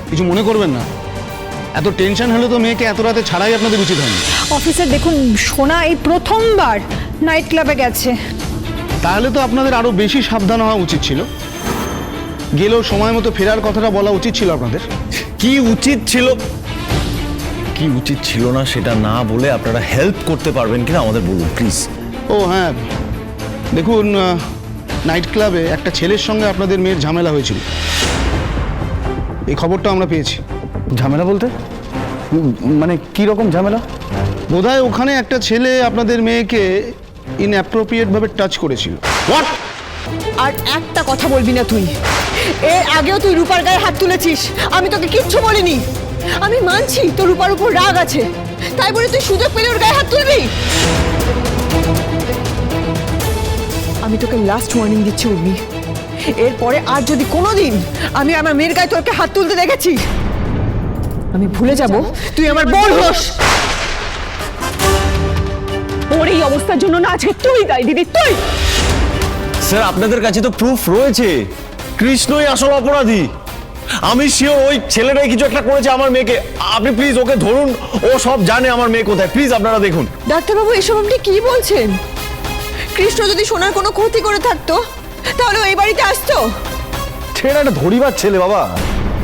কিছু মনে করবেন না, এত টেনশন হলে তো মেয়েকে এত রাতে ছাড়াই আপনাদের উচিত হয়নি। অফিসার দেখুন, সোনা এই প্রথমবার নাইট ক্লাবে গেছে। তাহলে তো আপনাদের আরো বেশি সাবধান হওয়া উচিত ছিল, গেলেও সময় মতো ফেরার কথাটা বলা উচিত ছিল আপনাদের। কি উচিত ছিল না সেটা না বলে আপনারা হেল্প করতে পারবেন কিনা আমাদের বলুন প্লিজ। ও হ্যাঁ, দেখুন নাইট ক্লাবে একটা ছেলের সঙ্গে আপনাদের মেয়ের ঝামেলা হয়েছিল, এই খবরটা আমরা পেয়েছি। ঝামেলা বলতে মানে কি রকম ঝামেলা? বোধহয় ওখানে একটা ছেলে আপনাদের মেয়েকে ইনঅ্যাপ্রোপ্রিয়েট ভাবে টাচ করেছিল। হোয়াট? আর একটা কথা বলবি না তুই। এর আগেও তুই রূপার গায়ে হাত তুলেছিস, আমি তোকে কিচ্ছু বলিনি। আমি মানছি তোর রূপার উপর রাগ আছে, তাই বলে তুই সুযোগ পেলে ওর গায়ে হাত তুলবি? আমি তোকে লাস্ট ওয়ার্নিং দিচ্ছি উর্মি, এরপরে আর যদি কোনোদিন আমি আমার মেয়ের গায়ে তোকে হাত তুলতে দেখেছি, আমি ভুলে যাব তুই আমার বোন হোস। ওর এই অবস্থার জন্য না আজকে তুই দায়ী দিদি, তুই। স্যার আপনাদের কাছে তো প্রুফ রয়েছে, কৃষ্ণই আসল অপরাধী। আমি শিওর ওই ছেলেটাই কিছু একটা করেছে আমার মেয়েকে। আপনি প্লিজ ওকে ধরুন, ও সব জানে আমার মেয়ে কোথায়। প্লিজ আপনারা দেখুন। ডাক্তারবাবু এসব আপনি কি বলছেন? কৃষ্ণ যদি সোনার কোনো ক্ষতি করে থাকতো তাহলে এই বাড়িতে আসতো? ছেলেটা একটা ধরিবার ছেলে বাবা,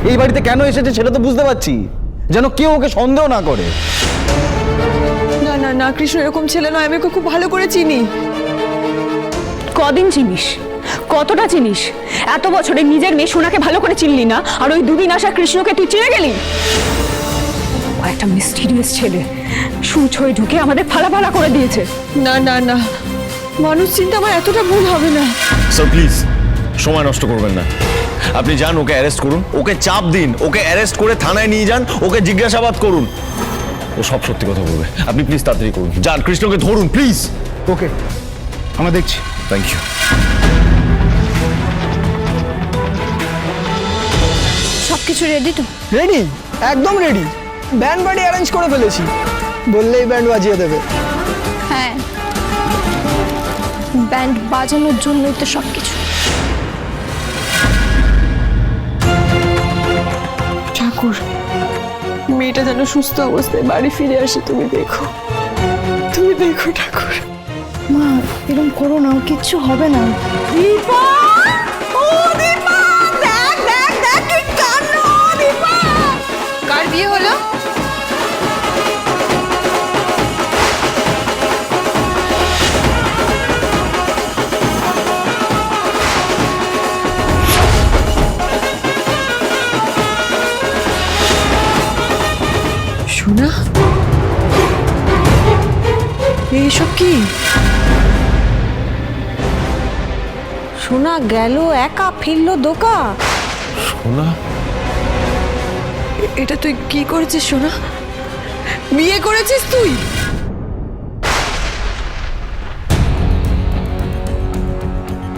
এই বাড়িতে কেন এসেছে সেটা তো বুঝতে পারছি, যেন কেউ ওকে সন্দেহ না করে। না না না, কৃষ্ণ এরকম ছেলে নয়, আমি ওকে খুব ভালো করে চিনি। কদিন চিনিস? কতটা চিনিস? এত বছরে নিজের মেয়ে সোনাকে ভালো করে চিনলি না, আর ওই দুদিন আসা কৃষ্ণকে তুই চিনে গেলি? ও একটা মিস্টিরিয়াস ছেলে, সুচ হয়ে ঢুকে আমাদের ফালা করে দিয়েছে। না না না, মানুষ চিন্তা আমার এতটা ভুল হবে না। স্যার প্লিজ সময় নষ্ট করবেন না, আপনি যান ওকে অ্যারেস্ট করুন, ওকে চাপ দিন, ওকে অ্যারেস্ট করে থানায় নিয়ে যান, ওকে জিজ্ঞাসাবাদ করুন, ও সব সত্যি কথা বলবে। আপনি প্লিজ তাড়াতাড়ি করুন, যান কৃষ্ণকে ধরুন প্লিজ। ওকে, আমরা দেখছি। Thank you. সবকিছু রেডি তো? রেডি, একদম রেডি। ব্যান্ড বাড়ি অ্যারেঞ্জ করে ফেলেছি, বললেই ব্যান্ড বাজিয়ে দেবে। হ্যাঁ, ব্যান্ড বাজানোর জন্যই তো সবকিছু। ঠাকুর, মেয়েটা যেন সুস্থ অবস্থায় বাড়ি ফিরে আসে, তুমি দেখো, তুমি দেখো ঠাকুর। মা এরকম করো না, কিচ্ছু হবে না। দীপা, ও দীপা, দেখ দেখ দেখ কি কাণ্ড! দীপা, কার বিয়ে হলো? সোনা, এইসব কি? সোনা গেল একা, ফিরলো দোকা। সোনা, এটা তুই কি করেছিস সোনা? বিয়ে করেছিস তুই?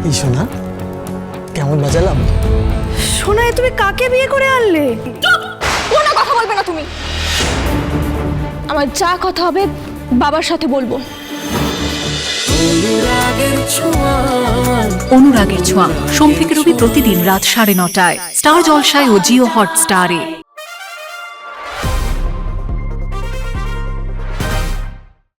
এই শোনা, কেমন বাজালাম? সোনা, তুমি কাকে বিয়ে করে আনলে? কোনো কথা বলবে না তুমি। আমার যা কথা হবে বাবার সাথে বলবো। অনুরাগের ছোঁয়া সোম থেকে রবি প্রতিদিন রাত 9:30টায় স্টার জলসায় ও জিও হটস্টারে।